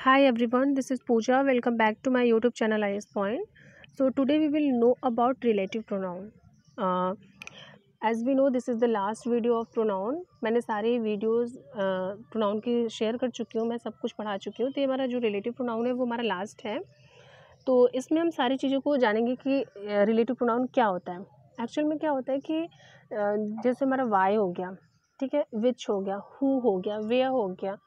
Hi everyone, this is Pooja. Welcome back to my YouTube channel IS Point. So today we will know about relative pronoun. As we know, this is the last video of pronoun. मैंने सारे videos pronoun की share कर चुकी हूँ, मैं सब कुछ पढ़ा चुकी हूँ. तो ये हमारा जो relative pronoun है वो हमारा लास्ट है. तो इसमें हम सारी चीज़ों को जानेंगे कि relative pronoun क्या होता है. एक्चुअल में क्या होता है कि जैसे हमारा why हो गया, ठीक है, which हो गया, who हो गया, where हो गया.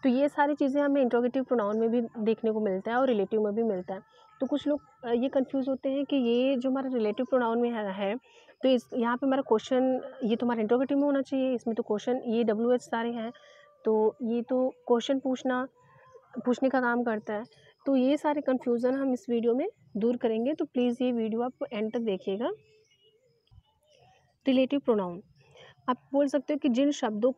तो ये सारी चीज़ें हमें इंट्रोगेटिव प्रोनाउन में भी देखने को मिलता है और रिलेटिव में भी मिलता है. तो कुछ लोग ये कंफ्यूज होते हैं कि ये जो हमारा रिलेटिव प्रोनाउन में है तो इस यहाँ पे हमारा क्वेश्चन ये तो हमारा इंट्रोगेटिव में होना चाहिए, इसमें तो क्वेश्चन ये WH सारे हैं, तो ये तो क्वेश्चन पूछने का काम करता है. तो ये सारे कन्फ्यूज़न हम इस वीडियो में दूर करेंगे, तो प्लीज़ ये वीडियो आप एंड तक देखिएगा. रिलेटिव प्रोनाउन आप बोल सकते हो कि जिन शब्दों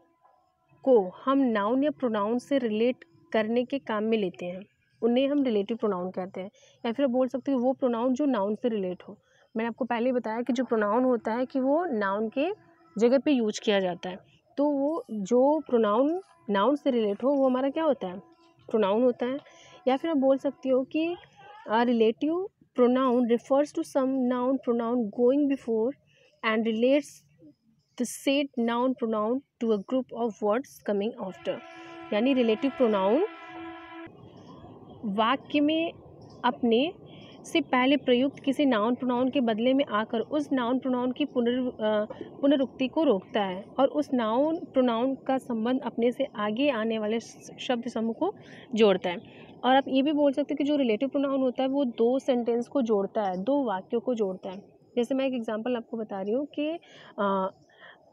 को हम नाउन या प्रोनाउन से रिलेट करने के काम में लेते हैं उन्हें हम रिलेटिव प्रोनाउन कहते हैं. या फिर आप बोल सकते हो वो प्रोनाउन जो नाउन से रिलेट हो. मैंने आपको पहले ही बताया कि जो प्रोनाउन होता है कि वो नाउन के जगह पे यूज किया जाता है. तो वो जो प्रोनाउन नाउन से रिलेट हो वो हमारा क्या होता है, प्रोनाउन होता है. या फिर आप बोल सकते हो कि relative pronoun refers to some noun pronoun going before and relates the said noun pronoun to a group of words coming after. यानी रिलेटिव प्रोनाउन वाक्य में अपने से पहले प्रयुक्त किसी नाउन प्रोनाउन के बदले में आकर उस नाउन प्रोनाउन की पुनरुक्ति को रोकता है और उस नाउन प्रोनाउन का संबंध अपने से आगे आने वाले शब्द समूह को जोड़ता है. और आप ये भी बोल सकते हैं कि जो रिलेटिव प्रोनाउन होता है वो दो सेंटेंस को जोड़ता है, दो वाक्यों को जोड़ता है. जैसे मैं एक एग्जांपल आपको बता रही हूँ कि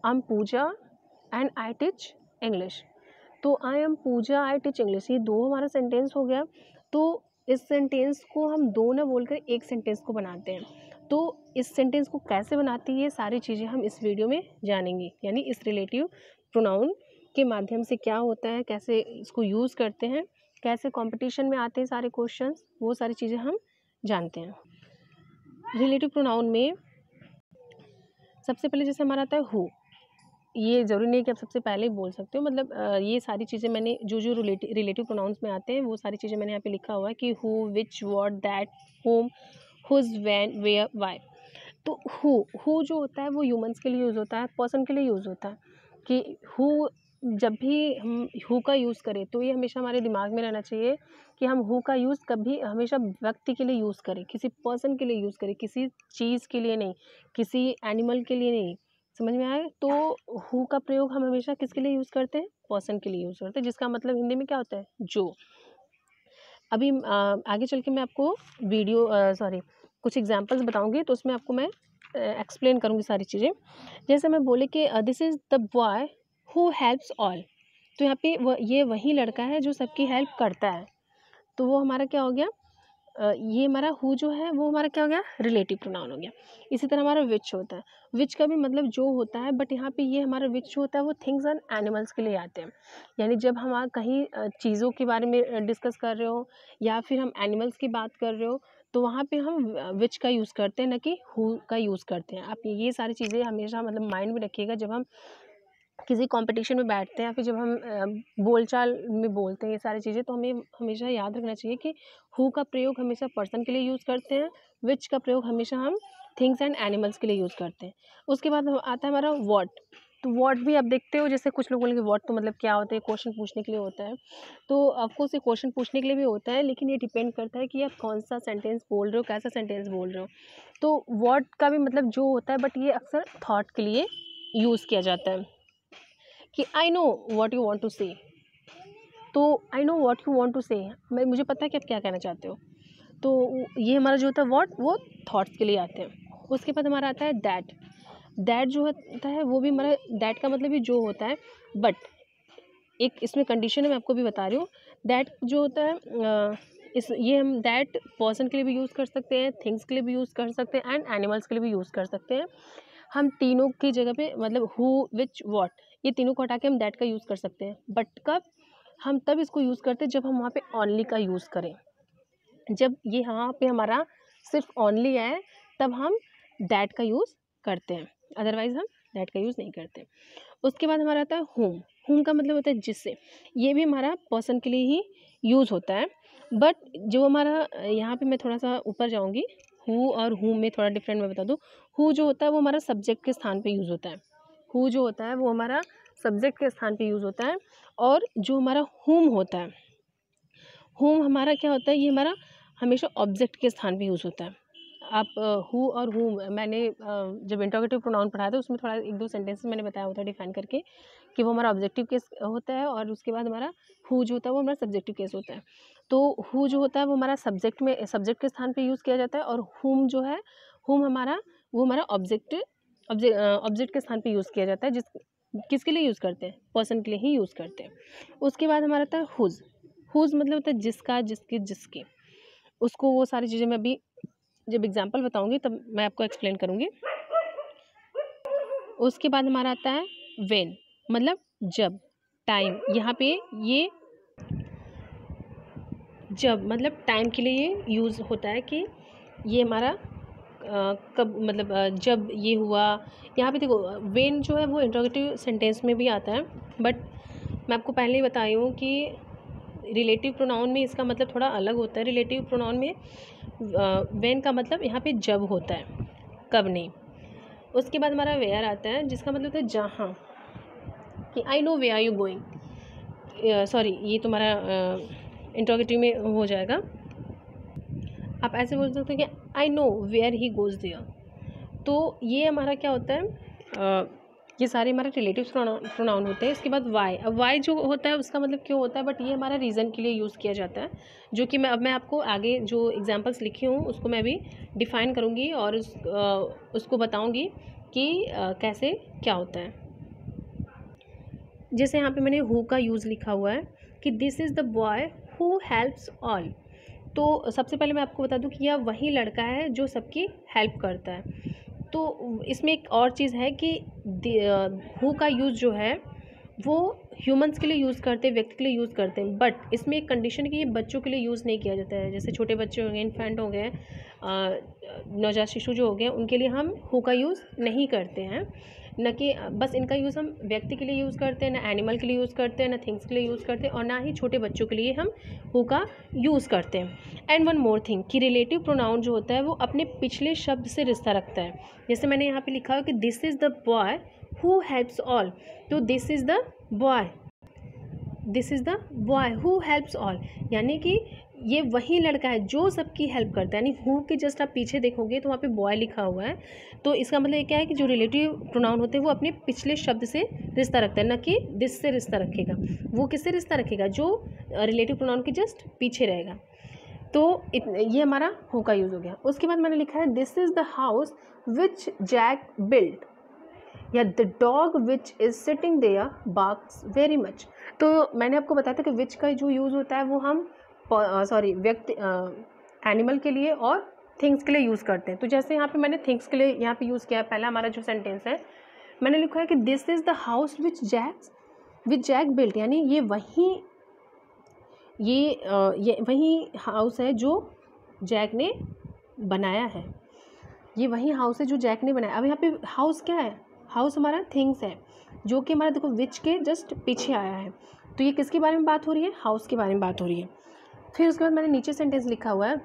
I am Pooja and I teach English. तो I am Pooja I teach English ये दो हमारा सेंटेंस हो गया. तो इस सेंटेंस को हम दो ना बोलकर एक सेंटेंस को बनाते हैं. तो इस सेंटेंस को कैसे बनाती है ये सारी चीज़ें हम इस वीडियो में जानेंगे. यानी इस रिलेटिव प्रोनाउन के माध्यम से क्या होता है, कैसे इसको यूज़ करते हैं, कैसे कॉम्पिटिशन में आते हैं सारे क्वेश्चन, वो सारी चीज़ें हम जानते हैं. रिलेटिव प्रोनाउन में सबसे पहले जैसे हमारा आता है हु. ये ज़रूरी नहीं कि आप सबसे पहले ही बोल सकते हो, मतलब ये सारी चीज़ें मैंने जो रिलेटिव प्रोनाउंस में आते हैं वो सारी चीज़ें मैंने यहाँ पे लिखा हुआ है कि who, which, what, that, whom, whose, when, where, why. तो हु जो होता है वो ह्यूमंस के लिए यूज़ होता है, पर्सन के लिए यूज़ होता है. कि हु जब भी हम हु का यूज़ करें तो ये हमेशा हमारे दिमाग में रहना चाहिए कि हम हु का यूज़ कभी हमेशा व्यक्ति के लिए यूज़ करें, किसी पर्सन के लिए यूज़ करें, किसी चीज़ के लिए नहीं, किसी एनिमल के लिए नहीं. समझ में आया. तो हु का प्रयोग हम हमेशा किसके लिए यूज़ करते हैं, पर्सन के लिए यूज़ करते हैं, जिसका मतलब हिंदी में क्या होता है, जो. अभी आगे चल के मैं आपको कुछ एग्जांपल्स बताऊंगी तो उसमें आपको मैं एक्सप्लेन करूंगी सारी चीज़ें. जैसे मैं बोले कि this is the boy who helps all. तो यहाँ पे ये वही लड़का है जो सबकी हेल्प करता है. तो वो हमारा क्या हो गया, ये हमारा हु जो है वो हमारा क्या हो गया, रिलेटिव प्रोनाउन हो गया. इसी तरह हमारा विच होता है. विच का भी मतलब जो होता है, बट यहाँ पे ये हमारा विच होता है वो थिंग्स एंड एनिमल्स के लिए आते हैं. यानी जब हम कहीं चीज़ों के बारे में डिस्कस कर रहे हो या फिर हम एनिमल्स की बात कर रहे हो तो वहाँ पे हम विच का यूज़ करते हैं, ना कि हु का यूज़ करते हैं. आप ये सारी चीज़ें हमेशा मतलब माइंड में रखिएगा जब हम किसी कंपटीशन में बैठते हैं या फिर जब हम बोलचाल में बोलते हैं ये सारी चीज़ें. तो हमें हमेशा याद रखना चाहिए कि हु का प्रयोग हमेशा पर्सन के लिए यूज़ करते हैं, विच का प्रयोग हमेशा हम थिंग्स एंड एनिमल्स के लिए यूज़ करते हैं. उसके बाद आता है हमारा व्हाट. तो व्हाट भी आप देखते हो, जैसे कुछ लोग बोलेंगे व्हाट तो मतलब क्या होता है, क्वेश्चन पूछने के लिए होता है. तो ऑफकोर्स ये क्वेश्चन पूछने के लिए भी होता है, लेकिन ये डिपेंड करता है कि आप कौन सा सेंटेंस बोल रहे हो, कैसा सेंटेंस बोल रहे हो. तो व्हाट का भी मतलब जो होता है, बट ये अक्सर थॉट के लिए यूज़ किया जाता है कि I know what you want to say. तो I know what you want to say, मुझे पता है कि आप क्या कहना चाहते हो. तो ये हमारा जो होता है वॉट वो थॉट्स के लिए आते हैं. उसके बाद हमारा आता है दैट. दैट जो होता है वो भी हमारा दैट का मतलब भी जो होता है, बट एक इसमें कंडीशन है, मैं आपको भी बता रही हूँ. दैट जो होता है ये हम दैट पर्सन के लिए भी यूज़ कर सकते हैं, थिंग्स के लिए भी यूज़ कर सकते हैं एंड एनिमल्स के लिए भी यूज़ कर सकते हैं. हम तीनों की जगह पे मतलब हु, विच, व्हाट ये तीनों को हटा के हम दैट का यूज़ कर सकते हैं. बट कब हम तब इसको यूज़ करते हैं जब हम वहाँ पे ओनली का यूज़ करें. जब ये यहाँ पे हमारा सिर्फ ओनली है तब हम दैट का यूज़ करते हैं, अदरवाइज़ हम दैट का यूज़ नहीं करते. उसके बाद हमारा आता है होम. whom का मतलब होता है जिससे, ये भी हमारा पर्सन के लिए ही यूज़ होता है। बट जो हमारा यहाँ पे मैं थोड़ा सा ऊपर जाऊँगी, हु और whom में थोड़ा डिफरेंट मैं बता दूँ। हु जो होता है वो हमारा सब्जेक्ट के स्थान पे यूज़ होता है। हु जो होता है वो हमारा सब्जेक्ट के स्थान पे यूज़ होता है। और जो हमारा whom होता है, whom हमारा क्या होता है, ये हमारा हमेशा ऑब्जेक्ट के स्थान पे यूज़ होता है। आप हु और whom मैंने जब इंटरोगेटिव प्रोनाउन पढ़ाया था उसमें थोड़ा 1-2 सेंटेंसेस मैंने बताया होता है डिफाइन करके कि वो हमारा ऑब्जेक्टिव केस होता है और उसके बाद हमारा हु जो होता है वो हमारा सब्जेक्टिव केस होता है। तो हु जो होता है वो हमारा सब्जेक्ट के स्थान पे यूज़ किया जाता है और whom जो है, whom हमारा वो हमारा ऑब्जेक्ट के स्थान पे यूज़ किया जाता है। किसके लिए यूज़ करते हैं, पर्सन के लिए ही यूज़ करते हैं। उसके बाद हमारा आता है हुज़। हुज़ मतलब होता है जिसका, जिसकी, जिसके। उसको वो सारी चीज़ें मैं अभी जब एग्जाम्पल बताऊंगी तब मैं आपको एक्सप्लेन करूंगी। उसके बाद हमारा आता है व्हेन, मतलब जब, टाइम। यहाँ पे ये जब मतलब टाइम के लिए ये यूज़ होता है कि ये हमारा कब, मतलब जब ये हुआ। यहाँ पे देखो व्हेन जो है वो इंटरोगेटिव सेंटेंस में भी आता है, बट मैं आपको पहले ही बताई हूँ कि रिलेटिव प्रोनाउन में इसका मतलब थोड़ा अलग होता है। रिलेटिव प्रोनाउन में व्हेन का मतलब यहाँ पे जब होता है, कब नहीं। उसके बाद हमारा वेयर आता है जिसका मतलब होता है जहाँ, कि I know where are you going. Sorry, ये तुम्हारा इंटरोगेटिव में हो जाएगा। आप ऐसे बोल सकते हो कि I know where he goes there. तो ये हमारा क्या होता है, ये सारे हमारे रिलेटिव प्रोनाउन होते हैं। इसके बाद वाई। अब वाई जो होता है उसका मतलब क्यों होता है, बट ये हमारा रीज़न के लिए यूज़ किया जाता है, जो कि मैं आपको आगे जो एग्जांपल्स लिखी हूँ उसको मैं अभी डिफ़ाइन करूँगी और उसको बताऊँगी कि कैसे क्या होता है। जैसे यहाँ पे मैंने हु का यूज़ लिखा हुआ है कि this is the boy who helps all. तो सबसे पहले मैं आपको बता दूँ कि यह वही लड़का है जो सबकी हेल्प करता है। तो इसमें एक और चीज़ है कि हु का यूज़ जो है वो ह्यूमंस के लिए यूज़ करते हैं, व्यक्ति के लिए यूज़ करते हैं, बट इसमें एक कंडीशन है कि ये बच्चों के लिए यूज़ नहीं किया जाता है। जैसे छोटे बच्चे हो गए, इन्फेंट हो गए, नवजात शिशु जो हो गए, उनके लिए हम हु का यूज़ नहीं करते हैं। न कि बस इनका यूज़ हम व्यक्ति के लिए यूज़ करते हैं, ना एनिमल के लिए यूज़ करते हैं, ना थिंग्स के लिए यूज़ करते हैं, और ना ही छोटे बच्चों के लिए हम हु का यूज़ करते हैं। एंड वन मोर थिंग कि रिलेटिव प्रोनाउन जो होता है वो अपने पिछले शब्द से रिश्ता रखता है। जैसे मैंने यहाँ पे लिखा है कि this is the boy who helps all. तो this is the boy who helps all, यानी कि ये वही लड़का है जो सबकी हेल्प करता है। यानी हु के जस्ट आप पीछे देखोगे तो वहाँ पे बॉय लिखा हुआ है। तो इसका मतलब ये क्या है कि जो रिलेटिव प्रोनाउन होते हैं वो अपने पिछले शब्द से रिश्ता रखता है, न कि दिस से रिश्ता रखेगा। वो किससे रिश्ता रखेगा, जो रिलेटिव प्रोनाउन के जस्ट पीछे रहेगा। तो ये हमारा हु का यूज़ हो गया। उसके बाद मैंने लिखा है this is the house which Jack built, या the dog which is sitting there barks very much. तो मैंने आपको बताया था कि विच का जो यूज़ होता है वो हम व्यक्ति, एनिमल के लिए और थिंग्स के लिए यूज़ करते हैं। तो जैसे यहाँ पे मैंने थिंग्स के लिए यहाँ पे यूज़ किया है। पहला हमारा जो सेंटेंस है मैंने लिखा है कि this is the house which Jack built, यानी ये वही हाउस है जो जैक ने बनाया है। ये वही हाउस है जो जैक ने बनाया। अब यहाँ पे हाउस क्या है, हाउस हमारा थिंग्स है, जो कि हमारा देखो विच के जस्ट पीछे आया है। तो ये किसके बारे में बात हो रही है, हाउस के बारे में बात हो रही है। फिर उसके बाद मैंने नीचे सेंटेंस लिखा हुआ है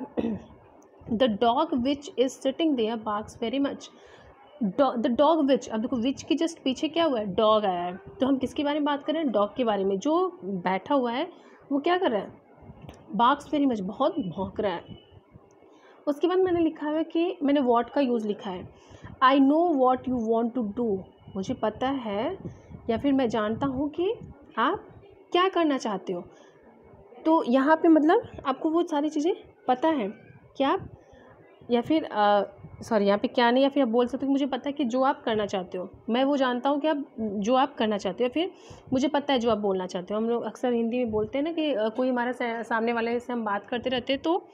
the dog which is sitting there barks very much. The dog which, अब देखो विच के जस्ट पीछे क्या हुआ है, डॉग आया है। तो हम किसके बारे में बात कर रहे हैं, डॉग के बारे में। जो बैठा हुआ है वो क्या कर रहा है, बार्क्स वेरी मच, बहुत भौंक रहा है। उसके बाद मैंने लिखा है कि मैंने वॉट का यूज़ लिखा है। I know what you want to do, मुझे पता है या फिर मैं जानता हूँ कि आप क्या करना चाहते हो। तो यहाँ पे मतलब आपको वो सारी चीज़ें पता है क्या आप, या फिर यहाँ पे क्या नहीं, या फिर आप बोल सकते हो कि मुझे पता है कि जो आप करना चाहते हो, मैं वो जानता हूँ कि आप जो आप करना चाहते हो, या फिर मुझे पता है जो आप बोलना चाहते हो। हम लोग अक्सर हिंदी में बोलते हैं ना कि कोई हमारा सामने वाले से हम बात करते रहते हैं, तो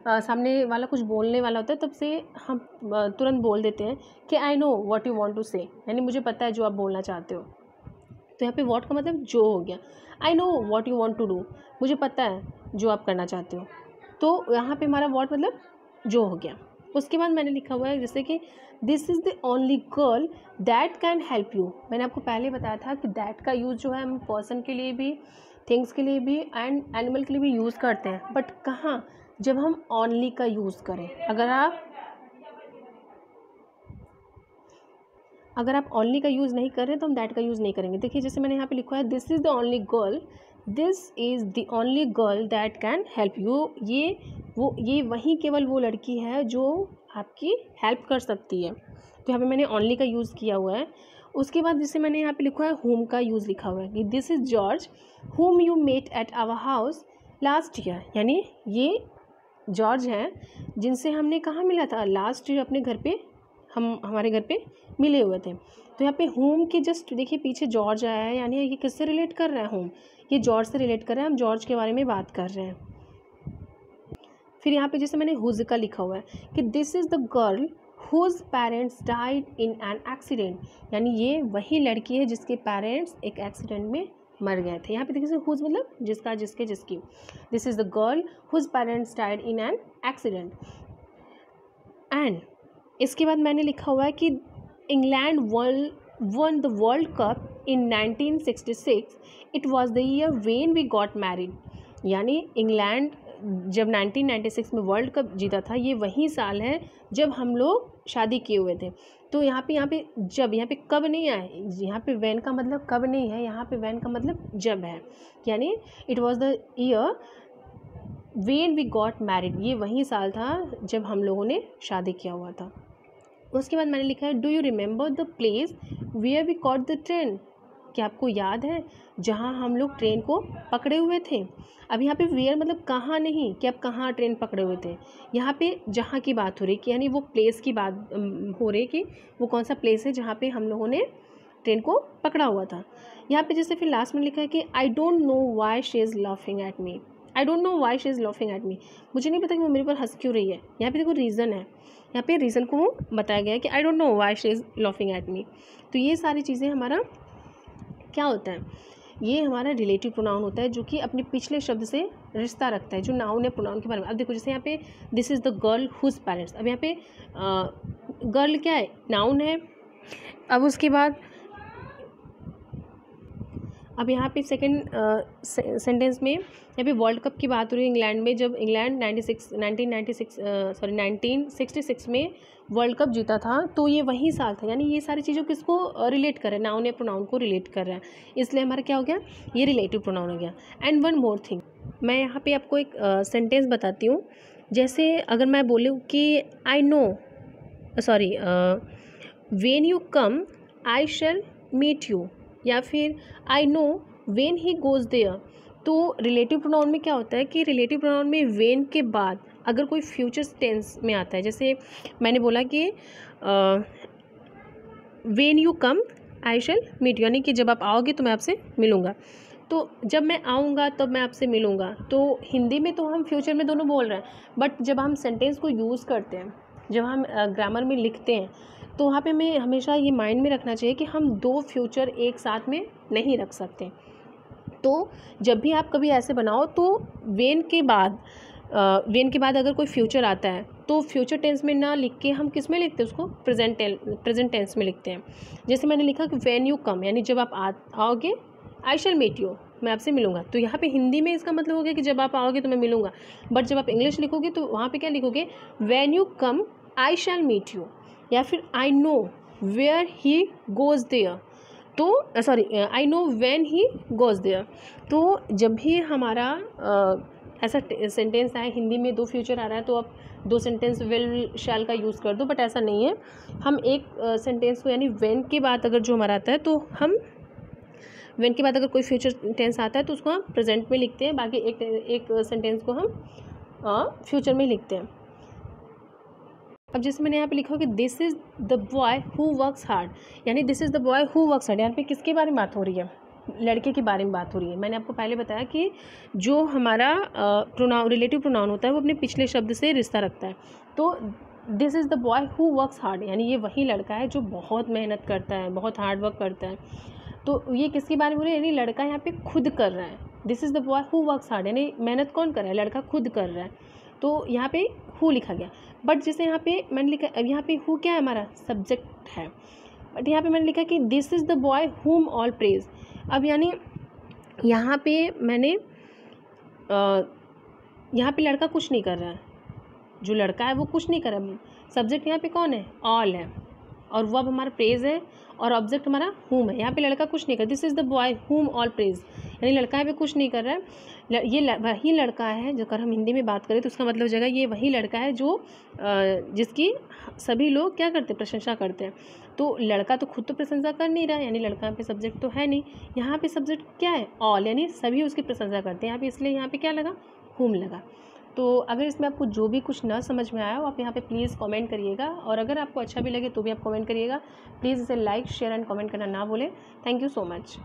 सामने वाला कुछ बोलने वाला होता है, तब से हम तुरंत बोल देते हैं कि I know what you want to say, यानी मुझे पता है जो आप बोलना चाहते हो। तो यहाँ पे व्हाट का मतलब जो हो गया। I know what you want to do, मुझे पता है जो आप करना चाहते हो। तो यहाँ पे हमारा व्हाट मतलब जो हो गया। उसके बाद मैंने लिखा हुआ है जैसे कि this is the only girl that can help you. मैंने आपको पहले बताया था कि दैट का यूज़ जो है हम पर्सन के लिए भी, थिंग्स के लिए भी एंड एनिमल के लिए भी यूज़ करते हैं, बट कहाँ, जब हम ओनली का यूज़ करें। अगर आप ओनली का यूज़ नहीं कर रहे हैं तो हम दैट का यूज़ नहीं करेंगे। देखिए जैसे मैंने यहाँ पे लिखा है this is the only girl, this is the only girl that can help you. ये वही केवल वो लड़की है जो आपकी हेल्प कर सकती है। तो यहाँ पे मैंने ओनली का यूज़ किया हुआ है। उसके बाद जैसे मैंने यहाँ पे लिखा है होम का यूज़ लिखा हुआ है कि this is George whom you met at our house last year। यानी ये जॉर्ज हैं जिनसे हमने कहाँ मिला था, लास्ट ईयर अपने घर पे, हमारे घर पे मिले हुए थे। तो यहाँ पे होम के जस्ट देखिए पीछे जॉर्ज आया है, यानी ये किससे रिलेट कर रहा है, होम, ये जॉर्ज से रिलेट कर रहा है, हम जॉर्ज के बारे में बात कर रहे हैं। फिर यहाँ पे जैसे मैंने हुज का लिखा हुआ है कि this is the girl whose parents died in an accident. यानी ये वही लड़की है जिसके पेरेंट्स एक एक्सीडेंट में मर गए थे। यहाँ पे देखिए हुज मतलब जिसका, जिसके, जिसकी। This is the girl whose parents died in an accident. And इसके बाद मैंने लिखा हुआ है कि England won the world cup in 1966। It was the year when we got married. यानी इंग्लैंड जब 1996 में वर्ल्ड कप जीता था, ये वही साल है जब हम लोग शादी किए हुए थे। तो यहाँ पे जब, यहाँ पे कब नहीं आए, यहाँ पे वैन का मतलब कब नहीं है, यहाँ पे वैन का मतलब जब है। यानी it was the year when we got married, ये वही साल था जब हम लोगों ने शादी किया हुआ था। उसके बाद मैंने लिखा है do you remember the place where we caught the train. क्या आपको याद है जहाँ हम लोग ट्रेन को पकड़े हुए थे। अब यहाँ पे वेयर मतलब कहाँ नहीं कि आप कहाँ ट्रेन पकड़े हुए थे, यहाँ पे जहाँ की बात हो रही कि यानी वो प्लेस की बात हो रही कि वो कौन सा प्लेस है जहाँ पे हम लोगों ने ट्रेन को पकड़ा हुआ था। यहाँ पे जैसे फिर लास्ट में लिखा है कि I don't know why she is laughing at me. I don't know why she is laughing at me, मुझे नहीं पता कि वो मेरे पर हंस क्यों रही है। यहाँ पे देखो रीज़न है, यहाँ पे रीज़न को बताया गया है कि I don't know why she is laughing at me. तो ये सारी चीज़ें हमारा क्या होता है, ये हमारा रिलेटिव प्रोनाउन होता है जो कि अपने पिछले शब्द से रिश्ता रखता है, जो नाउन है प्रोनाउन के बारे में। अब देखो जैसे यहाँ पे this is the girl whose parents, अब यहाँ पे गर्ल क्या है, नाउन है। अब उसके बाद अब यहाँ पे सेकंड सेंटेंस में यहाँ पे वर्ल्ड कप की बात हो रही है इंग्लैंड में, जब इंग्लैंड 1966 में वर्ल्ड कप जीता था, तो ये वही साल था। यानी ये सारी चीज़ों किसको रिलेट कर रहा है, नाउन या प्रोनाउन को रिलेट कर रहा है, इसलिए हमारा क्या हो गया, ये रिलेटिव प्रोनाउन हो गया। एंड वन मोर थिंग, मैं यहाँ पे आपको एक सेंटेंस बताती हूँ। जैसे अगर मैं बोलूँ कि I know sorry when you come I shall meet you, या फिर I know when he goes there. तो रिलेटिव प्रोनाउन में क्या होता है कि रिलेटिव प्रोनाउन में व्हेन के बाद अगर कोई फ्यूचर टेंस में आता है, जैसे मैंने बोला कि when you come I shall meet, यानी कि जब आप आओगे तो मैं आपसे मिलूँगा। तो जब मैं आऊँगा तब मैं आपसे मिलूँगा, तो हिंदी में तो हम फ्यूचर में दोनों बोल रहे हैं, बट जब हम सेंटेंस को यूज़ करते हैं, जब हम ग्रामर में लिखते हैं, तो वहाँ पे हमें हमेशा ये माइंड में रखना चाहिए कि हम दो फ्यूचर एक साथ में नहीं रख सकते। तो जब भी आप कभी ऐसे बनाओ तो वेन के बाद अगर कोई फ्यूचर आता है तो फ्यूचर टेंस में ना लिख के हम किस में लिखते हैं, उसको प्रेजेंट टेंस में लिखते हैं। जैसे मैंने लिखा कि व्हेन यू कम, यानी जब आप आओगे, आई शैल मीट यू, मैं आपसे मिलूंगा। तो यहाँ पे हिंदी में इसका मतलब हो गया कि जब आप आओगे तो मैं मिलूंगा, बट जब आप इंग्लिश लिखोगे तो वहाँ पे क्या लिखोगे, when you come I shall meet you, या फिर I know where he goes there, तो sorry I know when he goes there. तो जब भी हमारा ऐसा सेंटेंस आए हिंदी में दो फ्यूचर आ रहा है तो आप दो सेंटेंस विल शैल का यूज़ कर दो, बट ऐसा नहीं है। हम एक सेंटेंस को यानी व्हेन के बाद अगर जो हमारा आता है तो हम व्हेन के बाद अगर कोई फ्यूचर टेंस आता है तो उसको हम प्रेजेंट में लिखते हैं, बाकी एक सेंटेंस को हम फ्यूचर में लिखते हैं। अब जैसे मैंने यहाँ पे लिखा हो कि this is the boy who works hard, यानी this is the boy who works hard, यहाँ पे किसके बारे में बात हो रही है, लड़के के बारे में बात हो रही है। मैंने आपको पहले बताया कि जो हमारा प्रोनाउन रिलेटिव प्रोनाउन होता है वो अपने पिछले शब्द से रिश्ता रखता है। तो this is the boy who works hard, यानी ये वही लड़का है जो बहुत मेहनत करता है, बहुत हार्ड वर्क करता है। तो ये किसके बारे में हो रही है, यानी लड़का यहाँ पे खुद कर रहा है। This is the boy who works hard, यानी मेहनत कौन कर रहा है, लड़का खुद कर रहा है। तो यहाँ पे हु लिखा गया। बट जैसे यहाँ पे मैंने लिखा, अब यहाँ पे हु क्या है, हमारा सब्जेक्ट है, बट यहाँ पे मैंने लिखा कि दिस इज़ द बॉय हुम ऑल प्रेज। अब यानी यहाँ पे मैंने यहाँ पे लड़का कुछ नहीं कर रहा है, जो लड़का है वो कुछ नहीं कर रहा है, सब्जेक्ट यहाँ पे कौन है, ऑल है, और वर्ब हमारा प्रेज है, और ऑब्जेक्ट हमारा हुम है। यहाँ पे लड़का कुछ नहीं कर, दिस इज़ द बॉय हुम ऑल प्रेज, यानी लड़का यहाँ पे कुछ नहीं कर रहा है। ये वही लड़का है, जो अगर हम हिंदी में बात करें तो उसका मतलब हो जाएगा ये वही लड़का है जो जिसकी सभी लोग क्या करते हैं, प्रशंसा करते हैं। तो लड़का तो खुद तो प्रशंसा कर नहीं रहा है, यानी लड़का यहाँ पे सब्जेक्ट तो है नहीं। यहाँ पे सब्जेक्ट क्या है, ऑल, यानी सभी उसकी प्रशंसा करते हैं यहाँ पे, इसलिए यहाँ पे क्या लगा, हुम लगा। तो अगर इसमें आपको जो भी कुछ ना समझ में आया हो आप यहाँ पे प्लीज़ कमेंट करिएगा, और अगर आपको अच्छा भी लगे तो भी आप कमेंट करिएगा। प्लीज़ इसे लाइक, शेयर एंड कमेंट करना ना भूलें। Thank you so much.